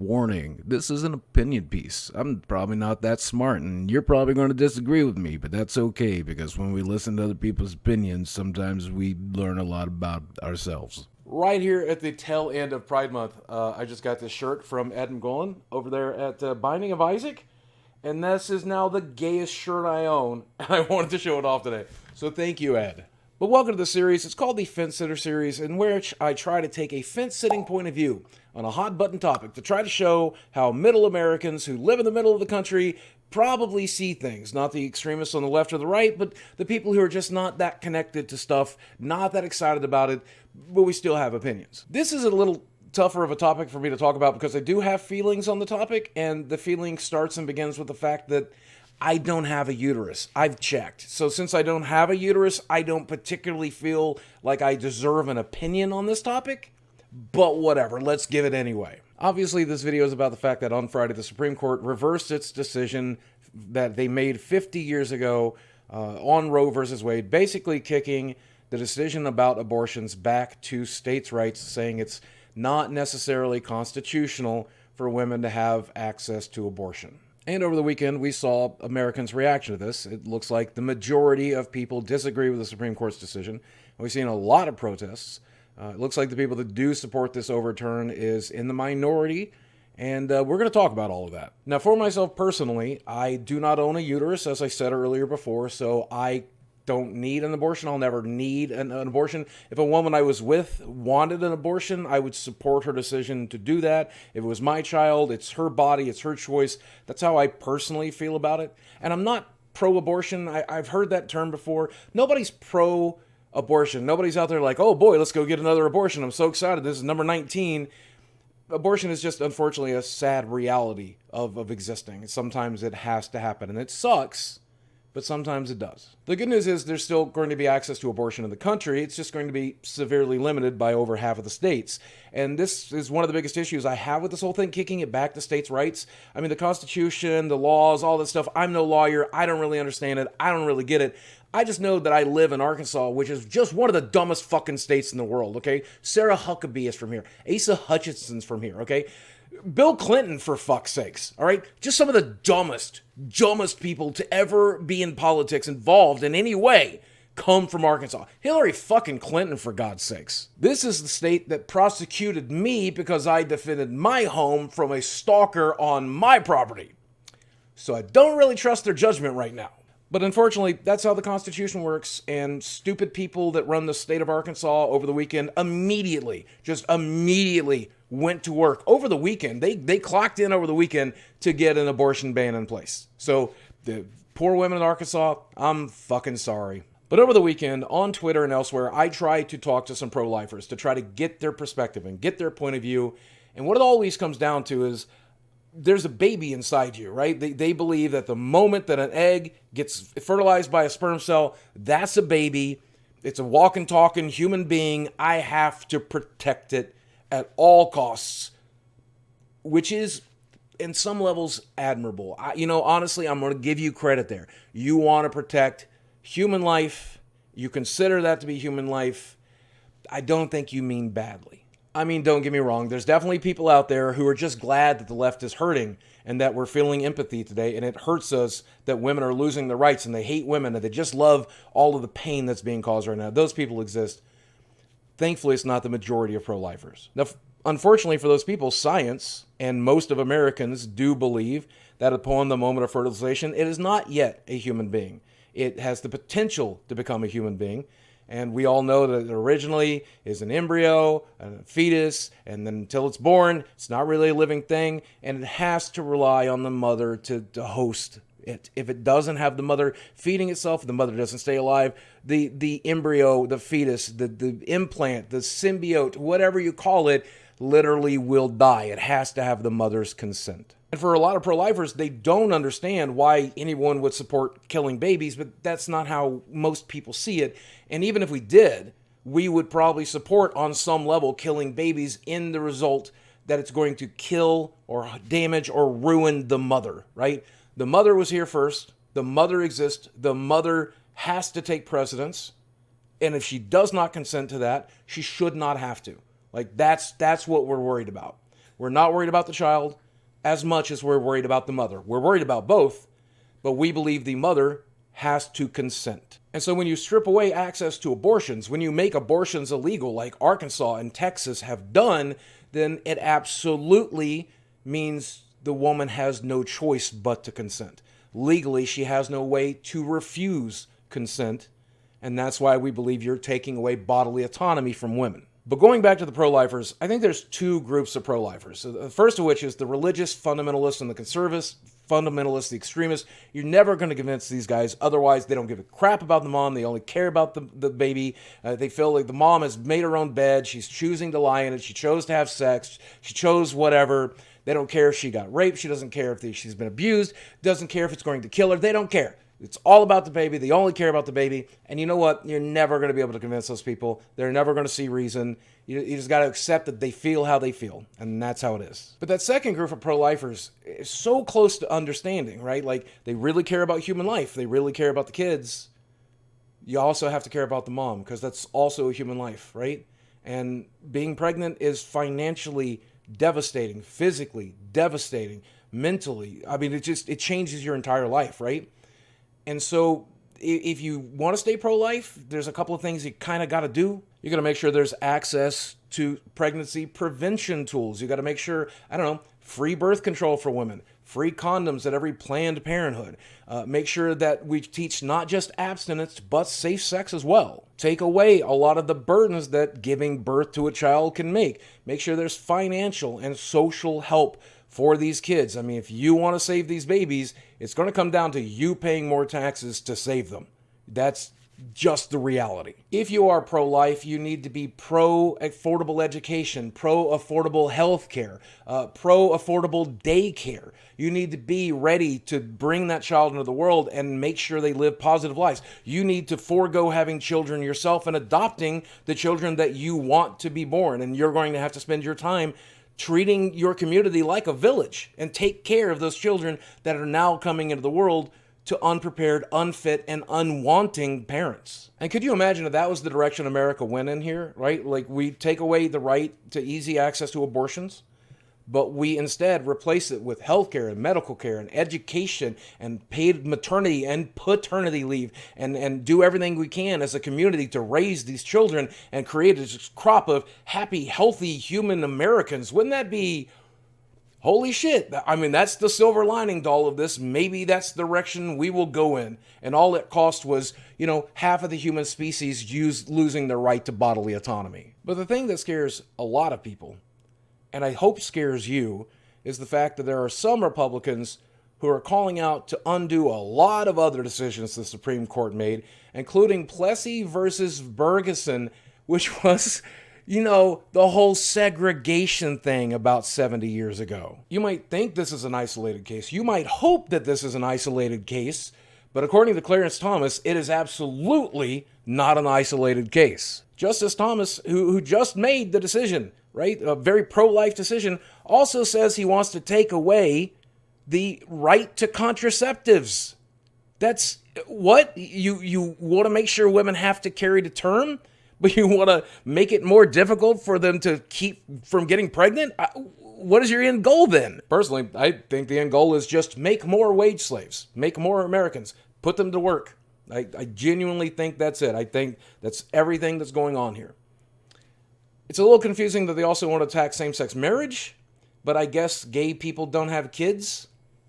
Warning, this is an opinion piece. I'm probably not that smart, and you're probably going to disagree with me, but that's okay, because when we listen to other people's opinions, sometimes we learn a lot about ourselves. Right here at the tail end of Pride Month, I just got this shirt from Adam Golan over there at Binding of Isaac, and this is now the gayest shirt I own, and I wanted to show it off today. So thank you, Ed. But welcome to the series. It's called the Fence Sitter series, in which I try to take a fence-sitting point of view on a hot-button topic to try to show how middle Americans who live in the middle of the country probably see things. Not the extremists on the left or the right, but the people who are just not that connected to stuff, not that excited about it, but we still have opinions. This is a little tougher of a topic for me to talk about because I do have feelings on the topic, and the feeling starts and begins with the fact that I don't have a uterus. I've checked. So since I don't have a uterus, I don't particularly feel like I deserve an opinion on this topic. But whatever, let's give it anyway. Obviously, this video is about the fact that on Friday, the Supreme Court reversed its decision that they made 50 years ago on Roe versus Wade, basically kicking the decision about abortions back to states' rights, saying it's not necessarily constitutional for women to have access to abortion. And over the weekend, we saw Americans' reaction to this. It looks like the majority of people disagree with the Supreme Court's decision. We've seen a lot of protests. It looks like the people that do support this overturn is in the minority, and we're going to talk about all of that. Now, for myself personally, I do not own a uterus, as I said earlier before, so I don't need an abortion. I'll never need an abortion. If a woman I was with wanted an abortion, I would support her decision to do that. If it was my child, it's her body, it's her choice. That's how I personally feel about it. And I'm not pro-abortion. I've heard that term before. Nobody's pro-abortion. Nobody's out there like, oh boy, let's go get another abortion. I'm so excited. This is number 19. Abortion is just, unfortunately, a sad reality of existing. Sometimes it has to happen, and it sucks, but sometimes it does. The good news is there's still going to be access to abortion in the country. It's just going to be severely limited by over half of the states. And this is one of the biggest issues I have with this whole thing, kicking it back to states' rights. I mean, the Constitution, the laws, all this stuff. I'm no lawyer. I don't really understand it. I don't really get it. I just know that I live in Arkansas, which is just one of the dumbest fucking states in the world, okay? Sarah Huckabee is from here. Asa Hutchinson's from here, okay? Bill Clinton, for fuck's sakes, all right? Just some of the dumbest people to ever be in politics involved in any way come from Arkansas. Hillary fucking Clinton, for God's sakes. This is the state that prosecuted me because I defended my home from a stalker on my property. So I don't really trust their judgment right now. But unfortunately, that's how the Constitution works, and stupid people that run the state of Arkansas over the weekend immediately went to work over the weekend. They clocked in over the weekend to get an abortion ban in place. So the poor women in Arkansas, I'm fucking sorry. But over the weekend, on Twitter and elsewhere, I tried to talk to some pro-lifers to try to get their perspective and get their point of view. And what it always comes down to is there's a baby inside you, right? They believe that the moment that an egg gets fertilized by a sperm cell, that's a baby. It's a walking, talking human being. I have to protect it at all costs, which is, in some levels, admirable. Honestly, I'm going to give you credit there. You want to protect human life. You consider that to be human life. I don't think you mean badly. I mean, don't get me wrong. There's definitely people out there who are just glad that the left is hurting and that we're feeling empathy today. And it hurts us that women are losing their rights and they hate women and they just love all of the pain that's being caused right now. Those people exist. Thankfully, it's not the majority of pro-lifers. Now, unfortunately for those people, science and most of Americans do believe that upon the moment of fertilization, it is not yet a human being. It has the potential to become a human being. And we all know that it originally is an embryo, a fetus, and then until it's born, it's not really a living thing, and it has to rely on the mother to host it. If it doesn't have the mother feeding itself, if the mother doesn't stay alive, the embryo, the fetus, the implant, the symbiote, whatever you call it, literally will die. It has to have the mother's consent. And for a lot of pro-lifers, they don't understand why anyone would support killing babies, but that's not how most people see it. And even if we did, we would probably support on some level killing babies in the result that it's going to kill or damage or ruin the mother, right? The mother was here first. The mother exists. The mother has to take precedence. And if she does not consent to that, she should not have to. Like, that's what we're worried about. We're not worried about the child as much as we're worried about the mother. We're worried about both, but we believe the mother has to consent. And so when you strip away access to abortions, when you make abortions illegal like Arkansas and Texas have done, then it absolutely means the woman has no choice but to consent. Legally, she has no way to refuse consent, and that's why we believe you're taking away bodily autonomy from women. But going back to the pro-lifers, I think there's two groups of pro-lifers. So the first of which is the religious fundamentalists and the conservative fundamentalists, the extremists. You're never going to convince these guys. Otherwise, they don't give a crap about the mom. They only care about the baby. They feel like the mom has made her own bed. She's choosing to lie in it. She chose to have sex. She chose whatever. They don't care if she got raped. She doesn't care if she's been abused. Doesn't care if it's going to kill her. They don't care. It's all about the baby. They only care about the baby. And you know what? You're never going to be able to convince those people. They're never going to see reason. You just got to accept that they feel how they feel. And that's how it is. But that second group of pro-lifers is so close to understanding, right? Like, they really care about human life. They really care about the kids. You also have to care about the mom, because that's also a human life, right? And being pregnant is financially devastating, physically devastating, mentally. I mean, it changes your entire life, right? And so if you want to stay pro-life, there's a couple of things you kind of got to do. You got to make sure there's access to pregnancy prevention tools. You got to make sure, free birth control for women, free condoms at every Planned Parenthood. Make sure that we teach not just abstinence, but safe sex as well. Take away a lot of the burdens that giving birth to a child can make. Make sure there's financial and social help for these kids. I mean, if you want to save these babies, it's going to come down to you paying more taxes to save them. That's just the reality. If you are pro-life, you need to be pro-affordable education, pro-affordable health care, pro-affordable daycare. You need to be ready to bring that child into the world and make sure they live positive lives. You need to forego having children yourself and adopting the children that you want to be born. And you're going to have to spend your time treating your community like a village and take care of those children that are now coming into the world to unprepared, unfit, and unwanting parents. And could you imagine if that was the direction America went in here, right? Like, we take away the right to easy access to abortions, but we instead replace it with healthcare and medical care and education and paid maternity and paternity leave and do everything we can as a community to raise these children and create a crop of happy, healthy human Americans. Wouldn't that be holy shit? I mean, that's the silver lining to all of this. Maybe that's the direction we will go in. And all it cost was, half of the human species losing their right to bodily autonomy. But the thing that scares a lot of people, and I hope scares you, is the fact that there are some Republicans who are calling out to undo a lot of other decisions the Supreme Court made, including Plessy versus Ferguson, which was, the whole segregation thing about 70 years ago. You might think this is an isolated case. You might hope that this is an isolated case, but according to Clarence Thomas, it is absolutely not an isolated case. Justice Thomas, who just made the decision, right, a very pro-life decision, also says he wants to take away the right to contraceptives. That's what? You want to make sure women have to carry to term, but you want to make it more difficult for them to keep from getting pregnant? What is your end goal then? Personally, I think the end goal is just make more wage slaves, make more Americans, put them to work. I genuinely think that's it. I think that's everything that's going on here. It's a little confusing that they also want to attack same-sex marriage, but I guess gay people don't have kids,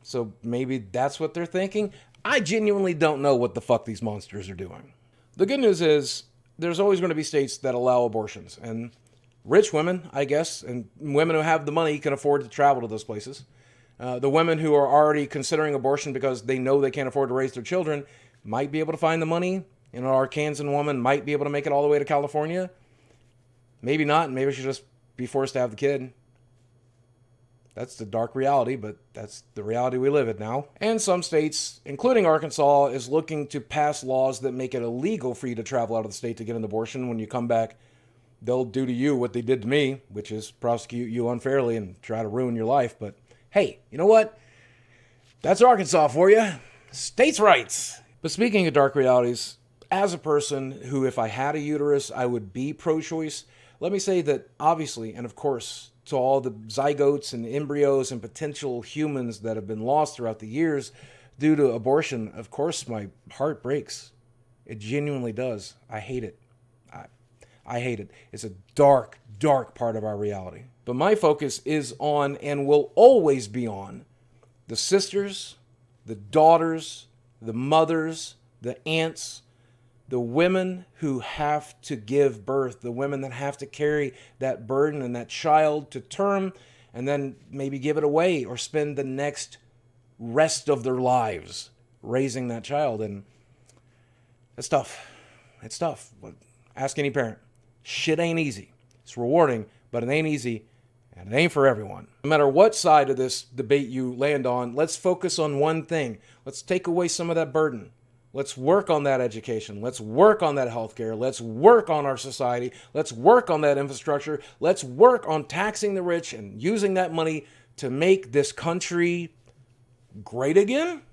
so maybe that's what they're thinking. I genuinely don't know what the fuck these monsters are doing. The good news is there's always going to be states that allow abortions, and rich women, I guess, and women who have the money can afford to travel to those places. The women who are already considering abortion because they know they can't afford to raise their children might be able to find the money. An Arkansan woman might be able to make it all the way to California. Maybe not. Maybe she'll just be forced to have the kid. That's the dark reality, but that's the reality we live in now. And some states, including Arkansas, is looking to pass laws that make it illegal for you to travel out of the state to get an abortion. When you come back, they'll do to you what they did to me, which is prosecute you unfairly and try to ruin your life. But hey, you know what? That's Arkansas for you. States' rights. But speaking of dark realities, as a person who, if I had a uterus, I would be pro-choice, let me say that obviously, and of course, to all the zygotes and embryos and potential humans that have been lost throughout the years due to abortion, of course my heart breaks. It genuinely does. I hate it. I hate it. It's a dark, dark part of our reality. But my focus is on, and will always be on, the sisters, the daughters, the mothers, the aunts, the women who have to give birth, the women that have to carry that burden and that child to term and then maybe give it away or spend the next rest of their lives raising that child. And it's tough. It's tough. Ask any parent. Shit ain't easy. It's rewarding, but it ain't easy, and it ain't for everyone. No matter what side of this debate you land on, let's focus on one thing. Let's take away some of that burden. Let's work on that education. Let's work on that healthcare. Let's work on our society. Let's work on that infrastructure. Let's work on taxing the rich and using that money to make this country great again.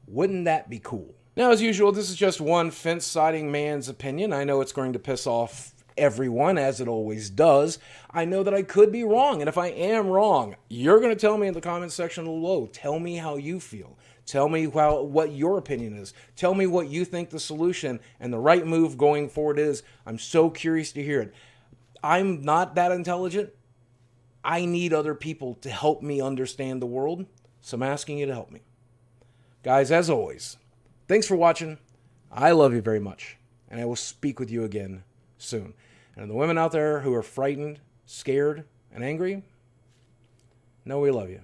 Wouldn't that be cool? Now, as usual, this is just one fence-siding man's opinion. I know it's going to piss off everyone, as it always does. I know that I could be wrong, and if I am wrong, you're going to tell me in the comments section below. Tell me how you feel. Tell me what your opinion is. Tell me what you think the solution and the right move going forward is. I'm so curious to hear it. I'm not that intelligent. I need other people to help me understand the world, so I'm asking you to help me. Guys, as always, thanks for watching. I love you very much, and I will speak with you again soon. And the women out there who are frightened, scared, and angry, know we love you.